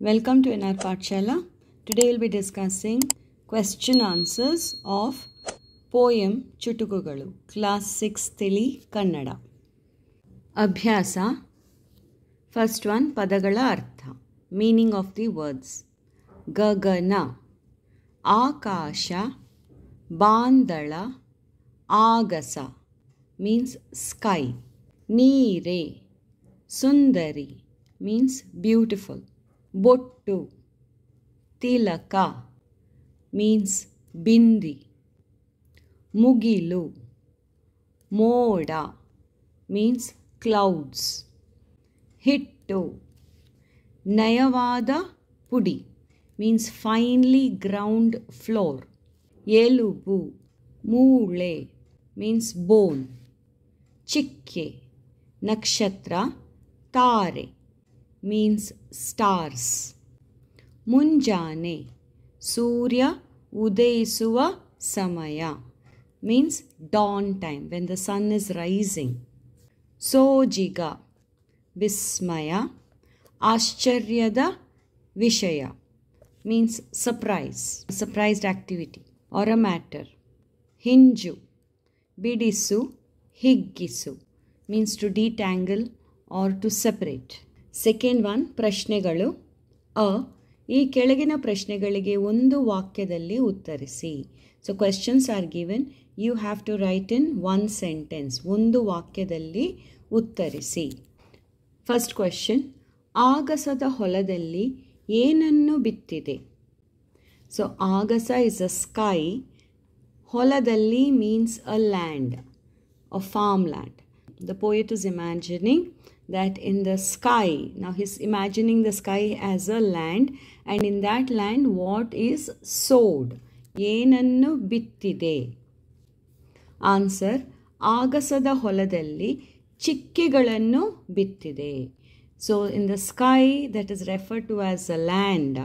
Welcome to NR Pathshala. Today we'll be discussing question answers of poem Chutukugalu, Class 6 Tili Kannada. Abhyasa. First one, Padagala Artha, meaning of the words. Gagana, Akasha, Bandala, Agasa, means sky. Neere, Sundari, means beautiful. Bottu, Tilaka, means bindi. Mugilu, Moda, means clouds. Hittu, Nayavada Pudi, means finely ground flour. Yelubu, Moole, means bone. Chikke, Nakshatra, Tare, means stars. Munjane, Surya Udaisuva Samaya, means dawn time, when the sun is rising. Sojiga, Vismaya, Ascharya Vishaya, means surprise, surprised activity or a matter. Hinju, Bidisu, Higgisu, means to detangle or to separate. Second one, ಪ್ರಶ್ನೆಗಳು. ಈ ಕೆಳಗಿನ ಪ್ರಶ್ನೆಗಳಿಗೆ ಒಂದು ವಾಕ್ಯದಲ್ಲಿ ಉತ್ತರಿಸಿ. So questions are given, you have to write in one sentence, ಒಂದು ವಾಕ್ಯದಲ್ಲಿ ಉತ್ತರಿಸಿ. ಫಸ್ಟ್ ಕ್ವೆಶ್ಚನ್, ಆಗಸದ ಹೊಲದಲ್ಲಿ ಏನನ್ನು ಬಿತ್ತಿದೆ? ಸೊ ಆಗಸ ಇಸ್ ಅ ಸ್ಕೈ, ಹೊಲದಲ್ಲಿ means a land, a farm land. The poet is imagining that in the sky, now he's imagining the sky as a land, and in that land what is sowed? ಏನನ್ನು ಬಿತ್ತಿದೆ? Answer, ಆಗಸದ ಹೊಲದಲ್ಲಿ ಚಿಕ್ಕೆಗಳನ್ನು ಬಿತ್ತಿದೆ. So in the sky that is referred to as a land,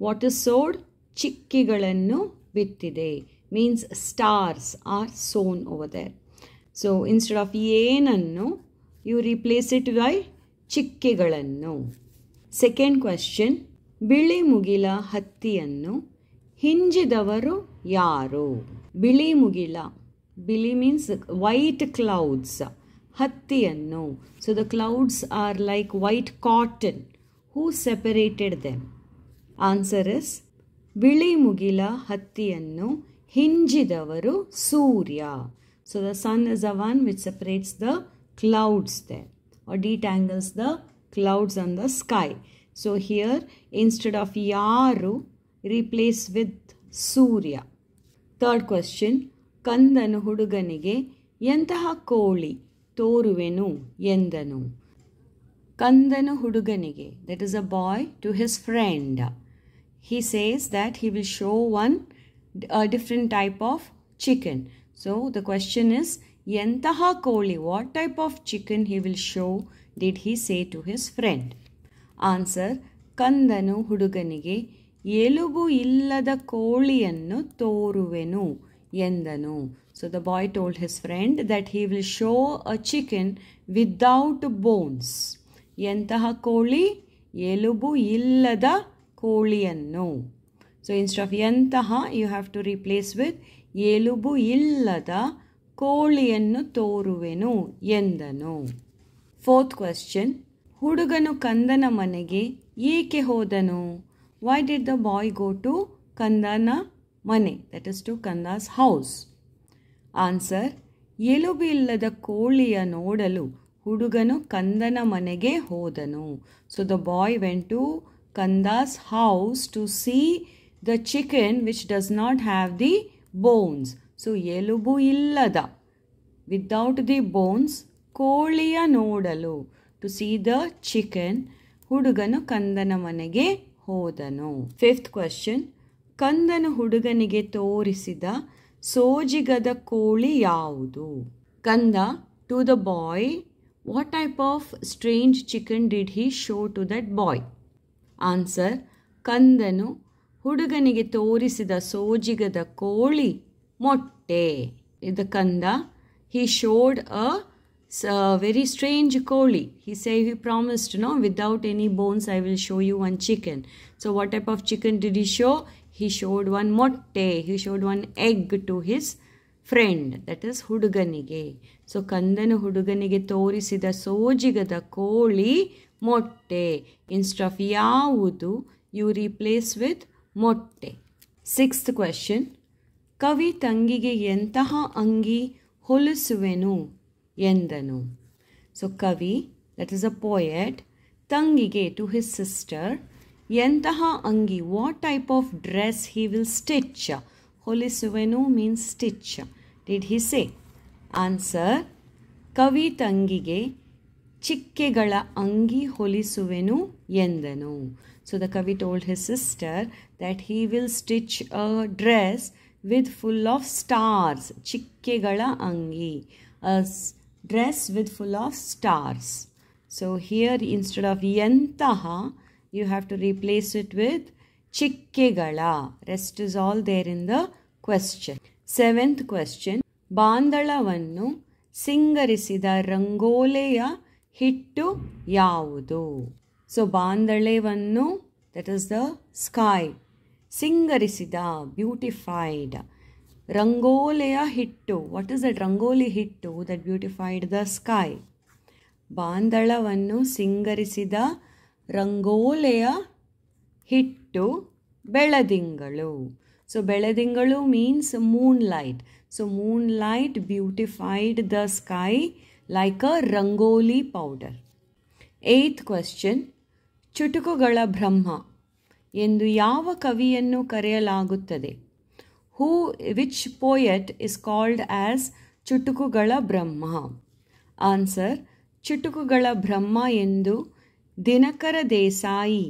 what is sowed? ಚಿಕ್ಕೆಗಳನ್ನು ಬಿತ್ತಿದೆ, means stars are sown over there. So instead of ಏನನ್ನು, you replace it by ಚಿಕ್ಕೆಗಳನ್ನು. Second question, ಬಿಳಿ ಮುಗಿಲ ಹತ್ತಿಯನ್ನು ಹಿಂಜಿದವರು ಯಾರು? ಬಿಳಿ ಮುಗಿಲ, ಬಿಳಿ ಮೀನ್ಸ್ ವೈಟ್ ಕ್ಲೌಡ್ಸ್, ಹತ್ತಿಯನ್ನು, so the clouds are like white cotton. Who separated them? Answer is, ಬಿಳಿ ಮುಗಿಲ ಹತ್ತಿಯನ್ನು ಹಿಂಜಿದವರು ಸೂರ್ಯ. So the sun is the one which separates the clouds there, or detangles the clouds on the sky. So here instead of yaru, replace with surya. Third question, ಕಂದನು ಹುಡುಗನಿಗೆ ಎಂತಹ ಕೋಳಿ ತೋರುವೆನು ಎಂದನು? ಕಂದನು ಹುಡುಗನಿಗೆ, that is a boy to his friend. He says that he will show a different type of chicken. So the question is, ಎಂತಹ ಕೋಳಿ, what type of chicken he will show did he say to his friend? Answer, ಕಂದನು ಹುಡುಗನಿಗೆ ಎಲುಬು ಇಲ್ಲದ ಕೋಳಿಯನ್ನು ತೋರುವೆನು ಎಂದನು. So the boy told his friend that he will show a chicken without bones. ಎಂತಹ ಕೋಳಿ? ಎಲುಬು ಇಲ್ಲದ ಕೋಳಿಯನ್ನು. So instead of ಎಂತಹ, you have to replace with ಎಲುಬು ಇಲ್ಲದ ಕೋಳಿಯನ್ನು ತೋರುವೆನು ಎಂದನು. ಫೋರ್ತ್ ಕ್ವೆಶ್ಚನ್, ಹುಡುಗನು ಕಂದನ ಮನೆಗೆ ಏಕೆ ಹೋದನು? Why did the boy go to ಕಂದನ ಮನೆ, that is to Kanda's house? Answer, ಎಲುಬು ಇಲ್ಲದ ಕೋಳಿಯ ನೋಡಲು ಹುಡುಗನು ಕಂದನ ಮನೆಗೆ ಹೋದನು. So the boy went to Kanda's house to see the chicken which does not have the bones. So ಎಲುಬು ಇಲ್ಲದ, without the bones, ಕೋಳಿಯ ನೋಡಲು, to see the chicken, ಹುಡುಗನು ಕಂದನ ಮನೆಗೆ ಹೋದನು. ಫಿಫ್ತ್ ಕ್ವೆಶ್ಚನ್, ಕಂದನು ಹುಡುಗನಿಗೆ ತೋರಿಸಿದ ಸೋಜಿಗದ ಕೋಳಿ ಯಾವುದು? ಕಂದ to the boy, what type of strange chicken did he show to that boy? Answer, ಕಂದನು ಹುಡುಗನಿಗೆ ತೋರಿಸಿದ ಸೋಜಿಗದ ಕೋಳಿ ಮೊಟ್ಟೆ. ಇದು ಕಂದ, he showed a very strange koli. He promised, no, without any bones I will show you one chicken. So what type of chicken did he show? He showed one motte. He showed one egg to his friend, that is huduganige. So Kandanu huduganige ತೋರಿಸಿದ ಸೋಜಿಗದ ಕೋಳಿ ಮೊಟ್ಟೆ. Instead of ಯಾವುದು, you replace with ಮೊಟ್ಟೆ. Sixth question. ಕವಿ ತಂಗಿಗೆ ಎಂತಹ ಅಂಗಿ ಹೊಲಿಸುವೆನು ಎಂದನು. So Kavi, that is a poet, ತಂಗಿಗೆ to his sister, ಎಂತಹ ಅಂಗಿ, what type of dress he will stitch. ಹೊಲಿಸುವೆನು means stitch. Did he say? Answer. ಕವಿ ತಂಗಿಗೆ ಚಿಕ್ಕೆಗಳ ಅಂಗಿ ಹೊಲಿಸುವೆನು ಎಂದನು. So the Kavi told his sister that he will stitch a dress with full of stars. ಚಿಕ್ಕೆಗಳ ಅಂಗಿ, a dress with full of stars. So here instead of ಎಂತಹ, you have to replace it with ಚಿಕ್ಕೆಗಳ. Rest is all there in the question. Seventh question. ಬಾಂದಳವನ್ನು ಸಿಂಗರಿಸಿದ ರಂಗೋಲೆಯ ಹಿಟ್ಟು ಯಾವುದು? So ಬಾಂದಳೆವನ್ನು, that is the sky, ಸಿಂಗರಿಸಿದ, beautified. ರಂಗೋಲೆಯ ಹಿಟ್ಟು, what is that rangoli ಹಿಟ್ಟು that beautified the sky? ಬಾಂದಳವನ್ನು ಸಿಂಗರಿಸಿದ ರಂಗೋಲೆಯ ಹಿಟ್ಟು ಬೆಳದಿಂಗಳು. So ಬೆಳದಿಂಗಳು means moonlight. So moonlight beautified the sky like a rangoli powder. Eighth question. ಚುಟುಕುಗಳ ಬ್ರಹ್ಮ ಎಂದು ಯಾವ ಕವಿಯನ್ನು ಕರೆಯಲಾಗುತ್ತದೆ? Which poet is called as ಚುಟುಕುಗಳ Brahma? Answer. ಚುಟುಕುಗಳ ಬ್ರಹ್ಮ ಎಂದು ದಿನಕರ ದೇಸಾಯಿ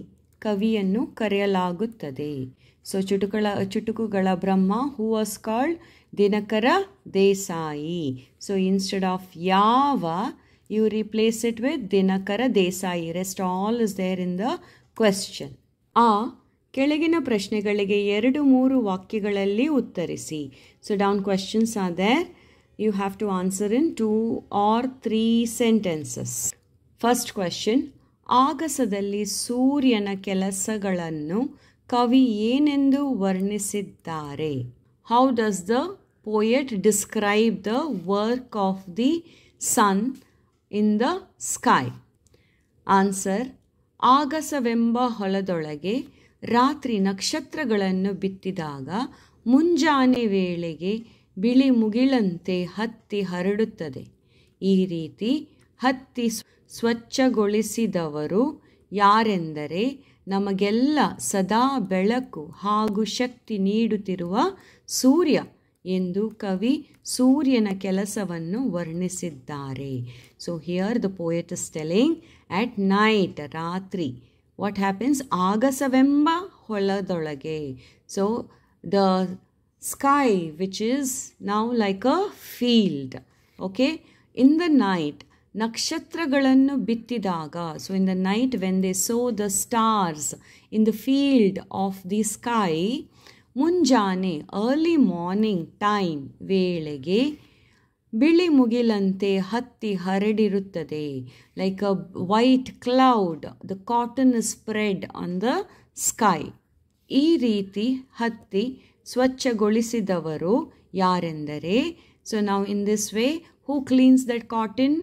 ಕವಿಯನ್ನು ಕರೆಯಲಾಗುತ್ತದೆ. So ಚುಟುಕುಗಳ Brahma, who was called Dinakara Desai. So instead of ಯಾವ, you replace it with Dinakara Desai. Rest all is there in the question. ಕೆಳಗಿನ ಪ್ರಶ್ನೆಗಳಿಗೆ 2-3 ವಾಕ್ಯಗಳಲ್ಲಿ ಉತ್ತರಿಸಿ. So down questions are there. You have to answer in 2 or 3 sentences. First question. ಆಗಸದಲ್ಲಿ ಸೂರ್ಯನ ಕೆಲಸಗಳನ್ನು ಕವಿ ಏನೆಂದು ವರ್ಣಿಸಿದ್ದಾರೆ? How does the poet describe the work of the sun in the sky? Answer. ಆಗಸವೆಂಬ ಹೊಲದೊಳಗೆ ರಾತ್ರಿ ನಕ್ಷತ್ರಗಳನ್ನು ಬಿತ್ತಿದಾಗ ಮುಂಜಾನೆ ವೇಳೆಗೆ ಬಿಳಿ ಮುಗಿಲಂತೆ ಹತ್ತಿ ಹರಡುತ್ತದೆ. ಈ ರೀತಿ ಹತ್ತಿ ಸ್ವಚ್ಛಗೊಳಿಸಿದವರು ಯಾರೆಂದರೆ ನಮಗೆಲ್ಲ ಸದಾ ಬೆಳಕು ಹಾಗೂ ಶಕ್ತಿ ನೀಡುತ್ತಿರುವ ಸೂರ್ಯ ಎಂದು ಕವಿ ಸೂರ್ಯನ ಕೆಲಸವನ್ನು ವರ್ಣಿಸಿದ್ದಾರೆ. So here the poet is telling at night, ರಾತ್ರಿ, what happens? ಆಗಸವೆಂಬ ಹೊಲದೊಳಗೆ. So the sky which is now like a field, okay, in the night ನಕ್ಷತ್ರಗಳನ್ನು ಬಿತ್ತಿದಾಗ, so in the night when they sow the stars in the field of the sky, ಮುಂಜಾನೆ early morning time ವೇಳೆಗೆ ಬಿಳಿ ಮುಗಿಲಂತೆ ಹತ್ತಿ ಹರಡಿರುತ್ತದೆ. Like a white cloud, the cotton is spread on the sky. ಈ ರೀತಿ ಹತ್ತಿ ಸ್ವಚ್ಛಗೊಳಿಸಿದವರು ಯಾರೆಂದರೆ, ಸೊ ನಾವು in this way, who cleans that cotton?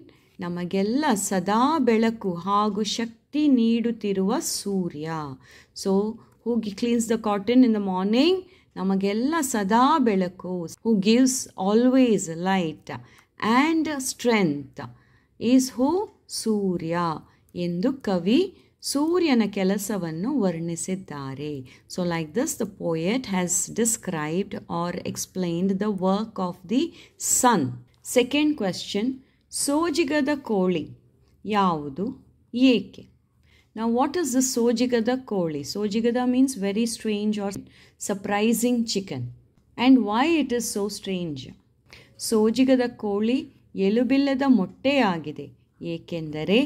ನಮಗೆಲ್ಲ ಸದಾ ಬೆಳಕು ಹಾಗೂ ಶಕ್ತಿ ನೀಡುತ್ತಿರುವ ಸೂರ್ಯ. So who cleans the cotton in the morning? ನಮಗೆಲ್ಲ ಸದಾ ಬೆಳಕು, who gives always light and strength is who? ಸೂರ್ಯ ಎಂದು ಕವಿ ಸೂರ್ಯನ ಕೆಲಸವನ್ನು ವರ್ಣಿಸಿದ್ದಾರೆ. So like this the poet has described R explained the work of the sun. Second question. ಸೋಜಿಗದ ಕೋಳಿ ಯಾವುದು, ಏಕೆ? Now what is the sojigada koli? Sojigada means very strange or surprising chicken. And why it is so strange? ಸೋಜಿಗದ ಕೋಳಿ ಎಲುಬಿಲ್ಲದ ಮೊಟ್ಟೆಯಾಗಿದೆ. ಏಕೆಂದರೆ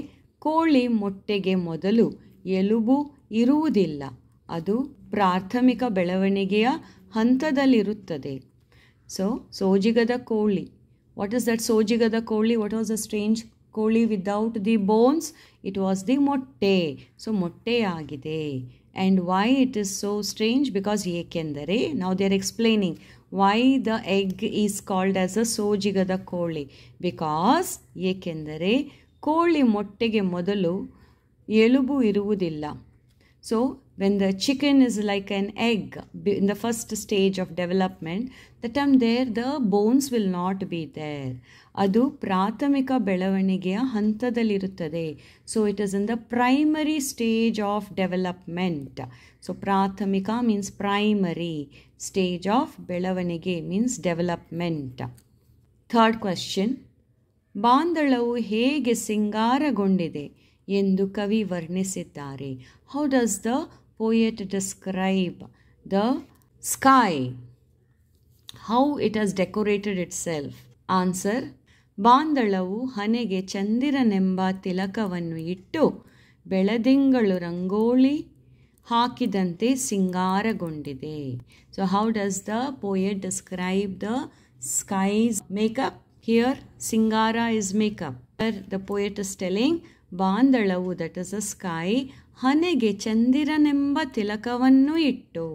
ಕೋಳಿ ಮೊಟ್ಟೆಗೆ ಮೊದಲು ಎಲುಬು ಇರುವುದಿಲ್ಲ. ಅದು ಪ್ರಾಥಮಿಕ ಬೆಳವಣಿಗೆಯ ಹಂತದಲ್ಲಿರುತ್ತದೆ. ಸೊ ಸೋಜಿಗದ ಕೋಳಿ What is that Sojigada Koli? What was the strange Koli without the bones? It was the motte. So motte agide. And why it is so strange? Because ekendare. Now they are explaining why the egg is called as a Sojigada Koli. Because ekendare Koli mottege modalu elubu iruvudilla. So when the chicken is like an egg in the first stage of development, that time there the bones will not be there. Adu prathamika ಬೆಳವಣಿಗೆಯ ಹಂತದಲ್ಲಿರುತ್ತದೆ. So it is in the primary stage of development. So prathamika means primary stage of ಬೆಳವಣಿಗೆ means development. Third question. ಬಾಂದಳವು ಹೇಗೆ ಸಿಂಗಾರಗೊಂಡಿದೆ ಎಂದು ಕವಿ ವರ್ಣಿಸಿದ್ದಾರೆ. How does the poet describe the sky? How it has decorated itself? Answer. ಬಾಂದಳವು ಹನೆಗೆ ಚಂದಿರನೆಂಬ ತಿಲಕವನ್ನು ಇಟ್ಟು ಬೆಳದಿಂಗಳು rangoli ಹಾಕಿದಂತೆ ಸಿಂಗಾರಗೊಂಡಿದೆ. So how does the poet describe the sky's makeup? Here Singara is makeup. Here the poet is telling ಬಾಂದಳವು, that is a sky, ಹನೆಗೆ ಚಂದಿರನೆಂಬ ತಿಲಕವನ್ನು ಇಟ್ಟು.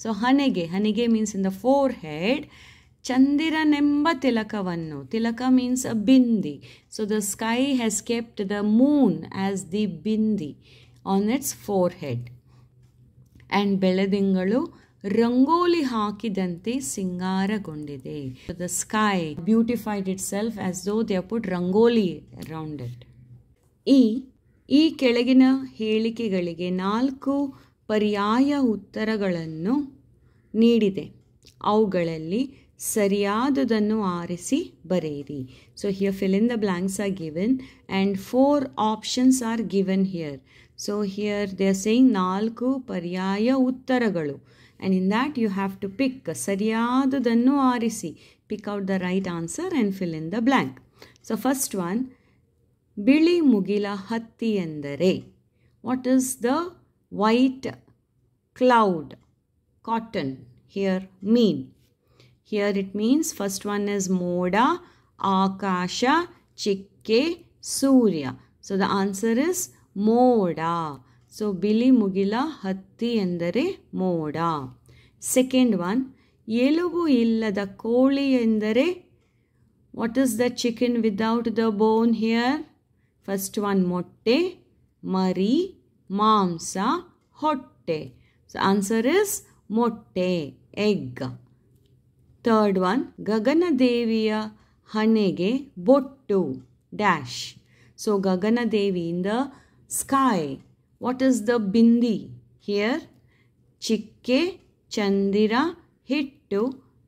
So ಹನೆಗೆ means in the forehead, ಚಂದಿರನೆಂಬ ತಿಲಕವನ್ನು. Tilaka means a bindi. So the sky has kept the moon as the bindi on its forehead. And ಬೆಳದಿಂಗಳು rangoli ಹಾಕಿದಂತೆ ಸಿಂಗಾರಗೊಂಡಿದೆ. So the sky beautified itself as though they have put rangoli around it. ಈ ಕೆಳಗಿನ ಹೇಳಿಕೆಗಳಿಗೆ 4 ಪರ್ಯಾಯ ಉತ್ತರಗಳನ್ನು ನೀಡಿದೆ. ಅವುಗಳಲ್ಲಿ ಸರಿಯಾದುದನ್ನು ಆರಿಸಿ ಬರೆಯಿರಿ. So here fill in the blanks are given and 4 options are given here. So here they are saying 4 ಪರ್ಯಾಯ ಉತ್ತರಗಳು. And in that you have to pick ಸರಿಯಾದುದನ್ನು ಆರಿಸಿ. Pick out the right answer and fill in the blank. So first one, ಬಿಳಿ ಮುಗಿಲ ಹತ್ತಿ ಎಂದರೆ. What is the white cloud, cotton here mean? Here it means first one is Moda, Akasha, Chikke, Surya. So the answer is Moda. So Bili Mugila Hatti endare Moda. Second one, Yelubu illada Koli endare. What is the chicken without the bone here? First one Motte, Mari, Mamsa, Hotte. So answer is Motte, egg. Third one, Gagana Deviya Hanege Bottu dash. So Gagana Devi in the sky. What is the bindi? Here Chikke, Chandira, Hittu,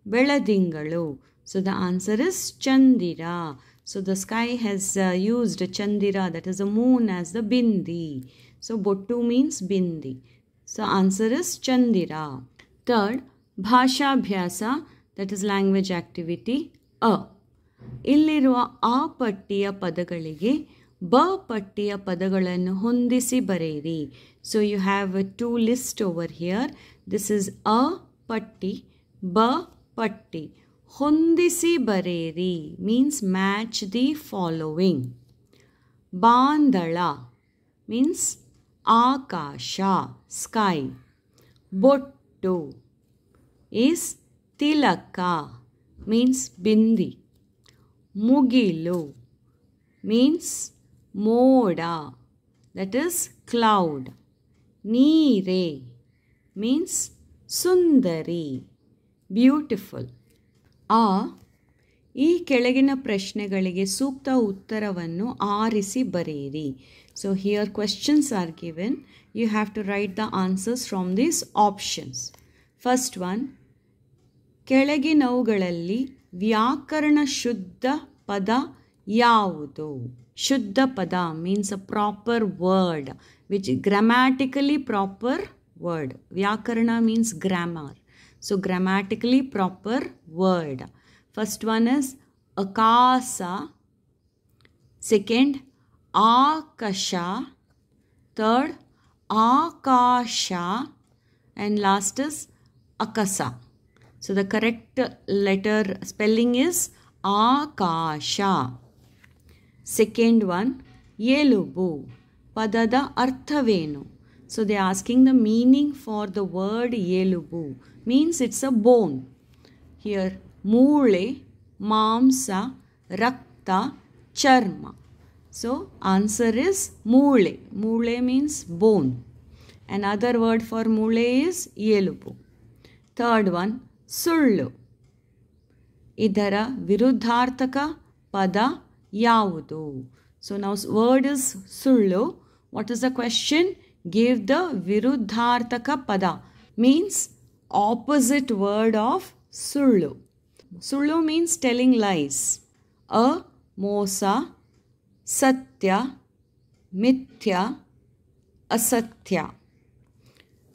Beladingalu. So the answer is Chandira. So the sky has used Chandira, that is the moon, as the bindi. So Bottu means bindi. So answer is Chandira. Third, Bhashabhyasa, that is language activity A. ಇಲ್ಲಿರುವ ಆ ಪಟ್ಟಿಯ ಪದಗಳಿಗೆ ಬ ಪಟ್ಟಿಯ ಪದಗಳನ್ನು ಹೊಂದಿಸಿ ಬರೆಯಿರಿ. So you have 2 lists over here. This is a ಪಟ್ಟಿ, ಬ ಪಟ್ಟಿ. ಹೊಂದಿಸಿ ಬರೆಯಿರಿ means match the following. ಬಾಂದಳ means Akash, sky. ಬೊಟ್ಟು is tilaka means bindi. Mugilu means moda, that is cloud. Neere means sundari, beautiful. ಈ ಕೆಳಗಿನ ಪ್ರಶ್ನೆಗಳಿಗೆ ಸೂಕ್ತ ಉತ್ತರವನ್ನು ಆರಿಸಿ ಬರೆಯಿರಿ. So here questions are given. You have to write the answers from these options. First one, ಕೆಳಗಿನವುಗಳಲ್ಲಿ ವ್ಯಾಕರಣ ಶುದ್ಧ ಪದ ಯಾವುದು? ಶುದ್ಧ ಪದ means a proper word, which grammatically proper word. Vyakarana means grammar. So grammatically proper word. First one is akasa. Second, akasha. Third, akasha. And last is akasa. So the correct letter spelling is Akash. Second one, ಎಲುಬು. ಪದದ ಅರ್ಥವೇನು? So they are asking the meaning for the word ಎಲುಬು. Means it's a bone. Here, ಮೂಳೆ, ಮಾಂಸ, ರಕ್ತ, ಚರ್ಮ. So answer is ಮೂಳೆ. ಮೂಳೆ means bone. Another word for ಮೂಳೆ is ಎಲುಬು. Third one, ಸುಳ್ಳು. ಇದರ ವಿರುದ್ಧಾರ್ಥಕ ಪದ ಯಾವುದು? So now word is ಸುಳ್ಳು. What is the question? Give the viruddharthaka pada. Means opposite word of ಸುಳ್ಳು. ಸುಳ್ಳು means telling lies. ಮೋಸ, ಸತ್ಯ, ಮಿಥ್ಯ, ಅಸತ್ಯ.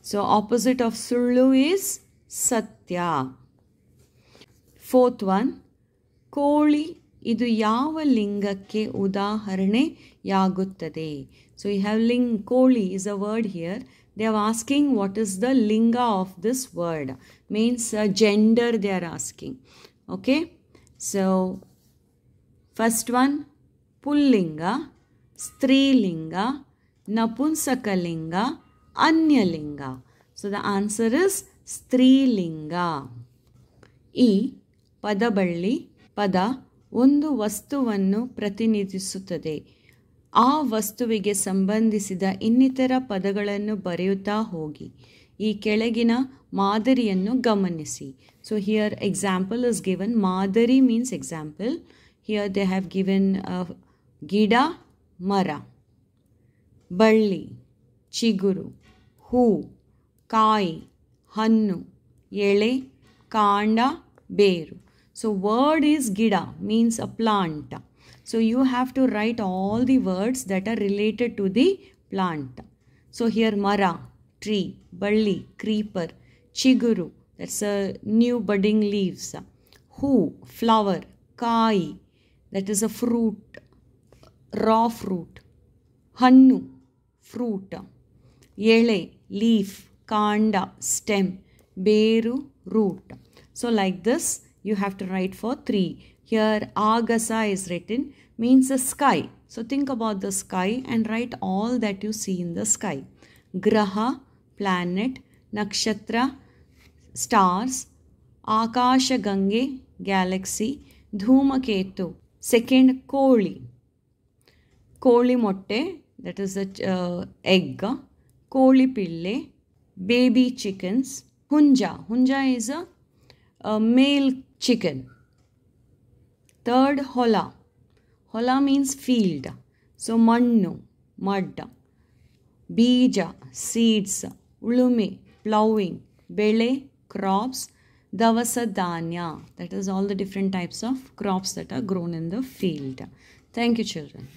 So opposite of ಸುಳ್ಳು is ಸತ್ಯ. Fourth one, ಕೋಳಿ. ಇದು ಯಾವ ಲಿಂಗಕ್ಕೆ ಉದಾಹರಣೆಯಾಗುತ್ತದೆ? So you have ಕೋಳಿ is a word here. They are asking what is the linga of this word. Means gender they are asking. Okay. So first one, pullinga, strilinga, napunsakalinga, anyalinga. So the answer is strilinga. ಈ ಪದಬಳ್ಳಿ ಪದ ಒಂದು ವಸ್ತುವನ್ನು ಪ್ರತಿನಿಧಿಸುತ್ತದೆ. ಆ ವಸ್ತುವಿಗೆ ಸಂಬಂಧಿಸಿದ ಇನ್ನಿತರ ಪದಗಳನ್ನು ಬರೆಯುತ್ತಾ ಹೋಗಿ. ಈ ಕೆಳಗಿನ ಮಾದರಿಯನ್ನು ಗಮನಿಸಿ. So here example is given. ಮಾದರಿ means example. Here they have given ಗಿಡ, ಮರ, ಬಳ್ಳಿ, ಚಿಗುರು, ಹೂ, ಕಾಯಿ, ಹಣ್ಣು, ಎಳೆ, ಕಾಂಡ, ಬೇರು. So word is gida, means a plant. So you have to write all the words that are related to the plant. So here mara, tree, balli, creeper, chiguru, that's a new budding leaves. Hu, flower, kai, that is a fruit, raw fruit. Hannu, fruit. Yele, leaf, kanda, stem, beru, root. So like this you have to write for 3. Here agasa is written, means the sky. So think about the sky and write all that you see in the sky. Graha, planet, nakshatra, stars, akasha gange, galaxy, dhumaketu. Second, koli. Koli motte, that is the egg. Koli pille, baby chickens. Hunja, hunja is a male chicken. Third, hola. Hola means field. So mannu, mud. Bija, seeds. Ulume, plowing. Bele, crops. Davasa dhanya, that is all the different types of crops that are grown in the field. Thank you, children.